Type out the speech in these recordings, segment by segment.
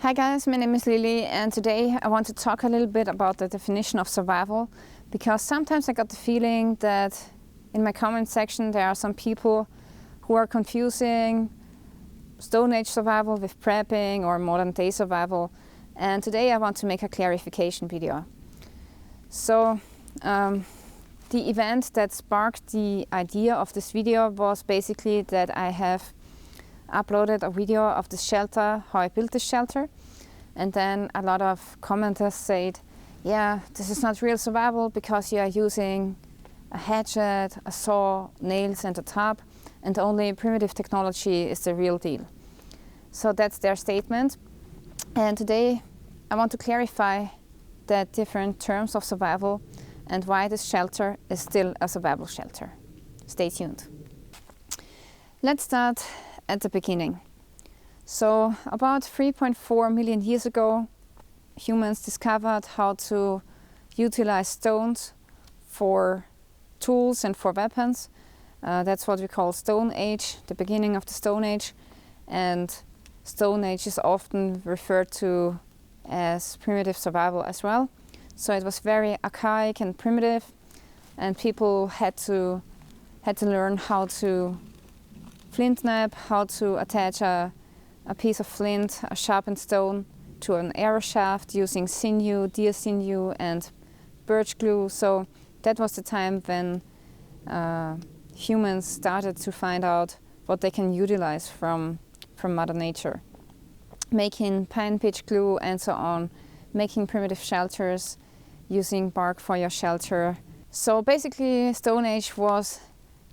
Hi guys, my name is Lilly, and today I want to talk a little bit about the definition of survival, because sometimes I got the feeling that in my comment section there are some people who are confusing Stone Age survival with prepping or modern day survival, and today I want to make a clarification video. So the event that sparked the idea of this video was basically that I have uploaded a video of the shelter, how I built this shelter, and then a lot of commenters said, yeah, this is not real survival because you are using a hatchet, a saw, nails and a tarp, and only primitive technology is the real deal. So that's their statement, and today I want to clarify the different terms of survival and why this shelter is still a survival shelter. Stay tuned. Let's start at the beginning. So about 3.4 million years ago, humans discovered how to utilize stones for tools and for weapons. That's what we call Stone Age, the beginning of the Stone Age. And Stone Age is often referred to as primitive survival as well. So it was very archaic and primitive, and people had to learn how to flint knife, how to attach a piece of flint, a sharpened stone, to an arrow shaft using sinew, deer sinew and birch glue. So that was the time when humans started to find out what they can utilize from Mother Nature. Making pine pitch glue and so on, making primitive shelters, using bark for your shelter. So basically Stone Age was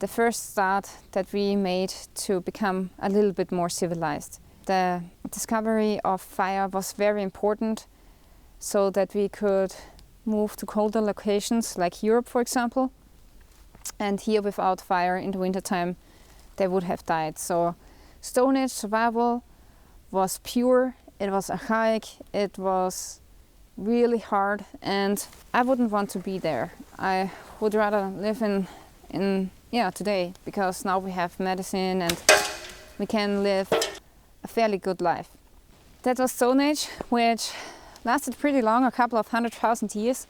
the first start that we made to become a little bit more civilized. The discovery of fire was very important so that we could move to colder locations like Europe, for example. And here without fire in the wintertime, they would have died. So Stone Age survival was pure, it was archaic, it was really hard, and I wouldn't want to be there. I would rather live in today, because now we have medicine and we can live a fairly good life. That was Stone Age, which lasted pretty long, a couple of 100,000 years.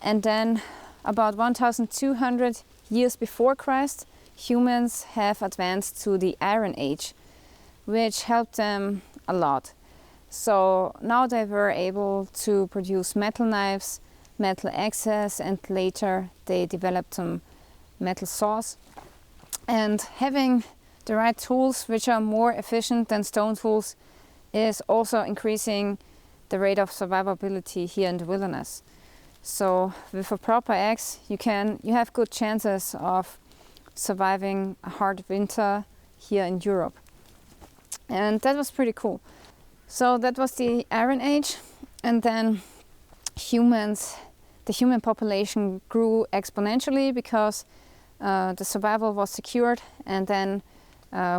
And then about 1,200 years before Christ, humans have advanced to the Iron Age, which helped them a lot. So now they were able to produce metal knives, metal axes, and later they developed some metal saws. And having the right tools, which are more efficient than stone tools, is also increasing the rate of survivability here in the wilderness. So with a proper axe, you have good chances of surviving a hard winter here in Europe. And that was pretty cool. So that was the Iron Age, and then the human population grew exponentially because the survival was secured, and then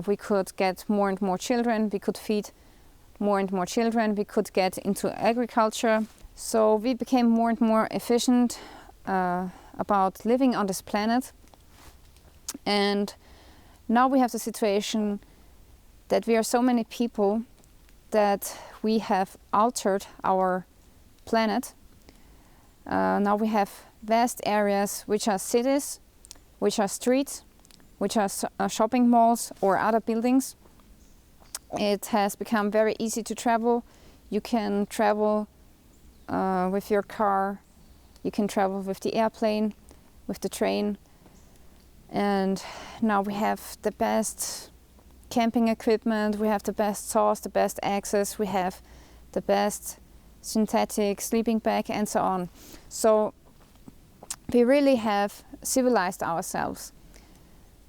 we could get more and more children, we could feed more and more children, we could get into agriculture. So we became more and more efficient about living on this planet. And now we have the situation that we are so many people that we have altered our planet. Now we have vast areas which are cities, which are streets, which are shopping malls or other buildings. It has become very easy to travel. You can travel with your car, you can travel with the airplane, with the train. And now we have the best camping equipment, we have the best saws, the best axes, we have the best synthetic sleeping bag and so on. So we really have civilized ourselves.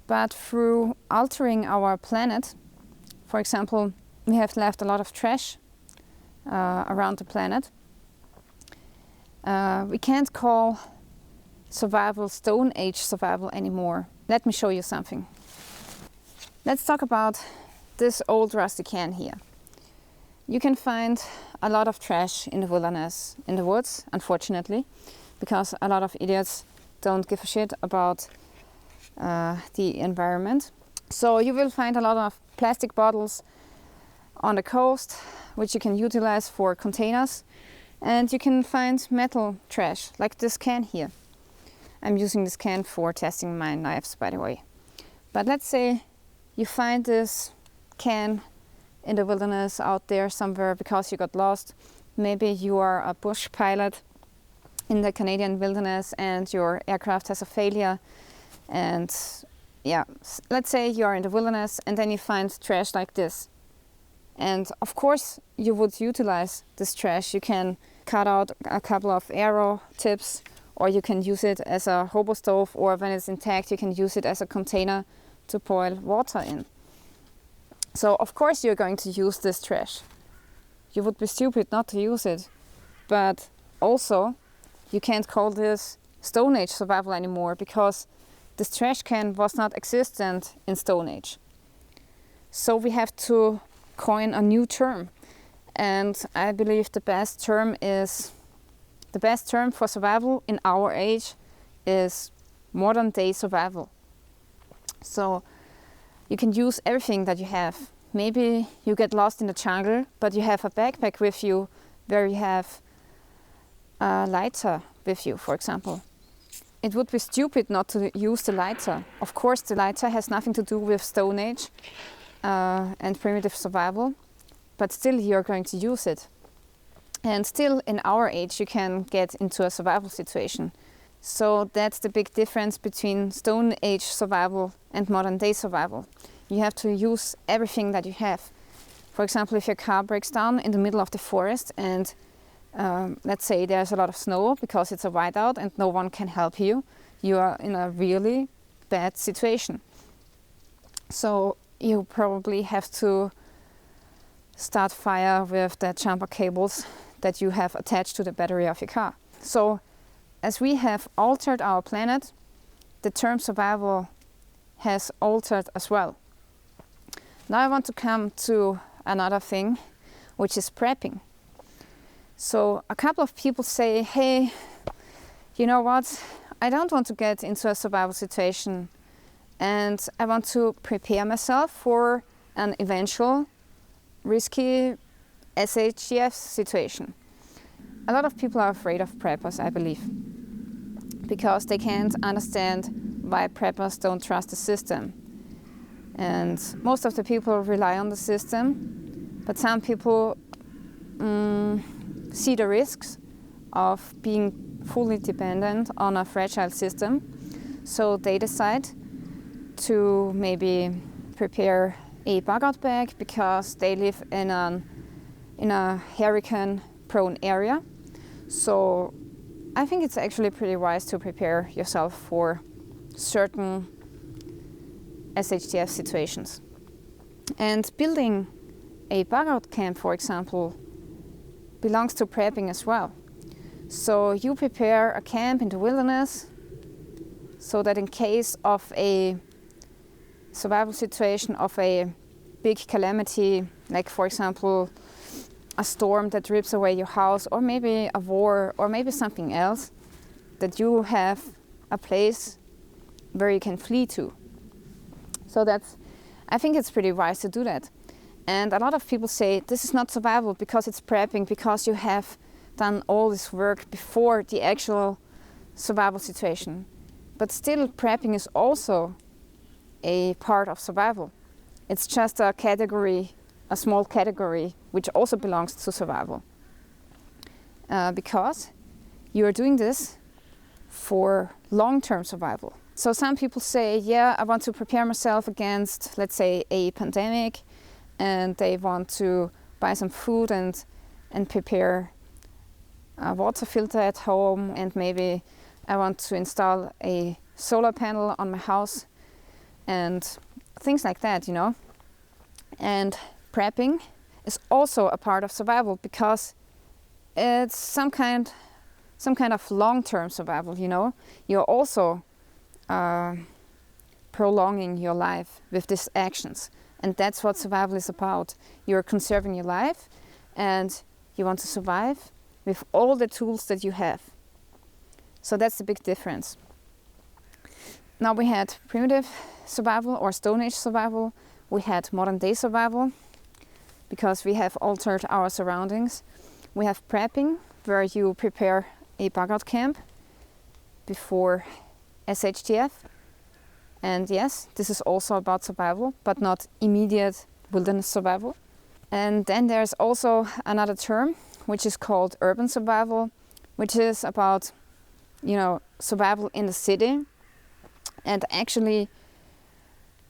But through altering our planet, for example, we have left a lot of trash around the planet. We can't call survival Stone Age survival anymore. Let me show you something. Let's talk about this old rusty can here. You can find a lot of trash in the wilderness, in the woods, unfortunately, because a lot of idiots don't give a shit about the environment. So you will find a lot of plastic bottles, on the coast, which you can utilize for containers. And you can find metal trash, like this can here. I'm using this can for testing my knives, by the way. But let's say you find this can in the wilderness out there somewhere because you got lost. Maybe you are a bush pilot in the Canadian wilderness and your aircraft has a failure. And yeah, let's say you are in the wilderness and then you find trash like this. And of course you would utilize this trash. You can cut out a couple of arrow tips, or you can use it as a hobo stove, or when it's intact you can use it as a container to boil water in. So of course you're going to use this trash. You would be stupid not to use it. But also you can't call this Stone Age survival anymore, because this trash can was not existent in Stone Age. So we have to coin a new term. And I believe the best term for survival in our age is modern day survival. So you can use everything that you have. Maybe you get lost in the jungle, but you have a backpack with you where you have a lighter with you, for example. It would be stupid not to use the lighter. Of course, the lighter has nothing to do with Stone Age and primitive survival, but still you're going to use it. And still in our age you can get into a survival situation. So that's the big difference between Stone Age survival and modern day survival. You have to use everything that you have. For example, if your car breaks down in the middle of the forest and let's say there's a lot of snow because it's a whiteout and no one can help you, you are in a really bad situation. So you probably have to start fire with the jumper cables that you have attached to the battery of your car. So as we have altered our planet, the term survival has altered as well. Now I want to come to another thing, which is prepping. So a couple of people say, hey, you know what, I don't want to get into a survival situation and I want to prepare myself for an eventual risky SHTF situation. A lot of people are afraid of preppers, I believe, because they can't understand why preppers don't trust the system. And most of the people rely on the system, but some people see the risks of being fully dependent on a fragile system. So they decide to maybe prepare a bug-out bag because they live in a hurricane-prone area. So I think it's actually pretty wise to prepare yourself for certain SHTF situations. And building a bug-out camp, for example, belongs to prepping as well. So you prepare a camp in the wilderness so that in case of a survival situation of a big calamity, like for example a storm that rips away your house, or maybe a war, or maybe something else, that you have a place where you can flee to. So I think it's pretty wise to do that. And a lot of people say this is not survival because it's prepping, because you have done all this work before the actual survival situation. But still, prepping is also a part of survival. It's just a category, a small category, which also belongs to survival. Because you are doing this for long-term survival. So some people say, yeah, I want to prepare myself against, let's say, a pandemic, and they want to buy some food and prepare a water filter at home, and maybe I want to install a solar panel on my house and things like that, you know. And prepping is also a part of survival because it's some kind of long-term survival, you know. You're also prolonging your life with these actions, and that's what survival is about. You're conserving your life and you want to survive with all the tools that you have. So that's the big difference. Now we had primitive survival or Stone Age survival, we had modern day survival. because we have altered our surroundings. We have prepping, where you prepare a bug out camp before SHTF. And yes, this is also about survival, but not immediate wilderness survival. And then there's also another term, which is called urban survival, which is about, survival in the city. And actually,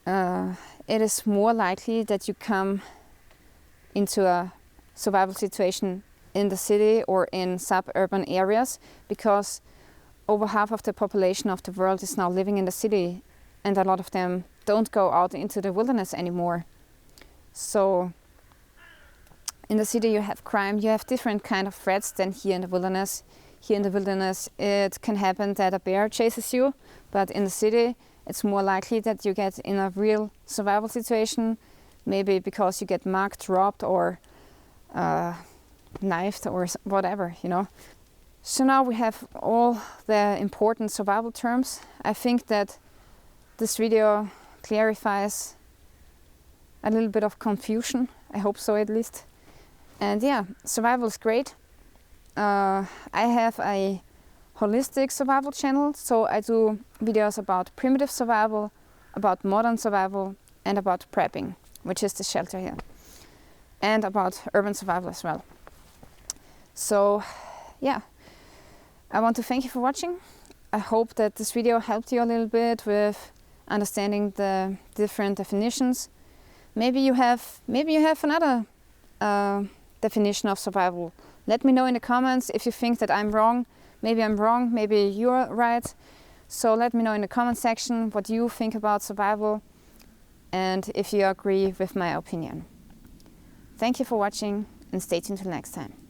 it is more likely that you come into a survival situation in the city or in suburban areas, because over half of the population of the world is now living in the city, and a lot of them don't go out into the wilderness anymore. So in the city you have crime, you have different kind of threats than here in the wilderness. Here in the wilderness it can happen that a bear chases you, but in the city it's more likely that you get in a real survival situation, maybe because you get mugged, robbed, or knifed or whatever, So now we have all the important survival terms. I think that this video clarifies a little bit of confusion. I hope so, at least. And yeah, survival is great. I have a holistic survival channel, so I do videos about primitive survival, about modern survival, and about prepping, which is the shelter here, and about urban survival as well. So yeah, I want to thank you for watching. I hope that this video helped you a little bit with understanding the different definitions. Maybe you have another definition of survival. Let me know in the comments if you think that I'm wrong. Maybe I'm wrong, maybe you're right. So let me know in the comment section what you think about survival and if you agree with my opinion. Thank you for watching, and stay tuned till next time.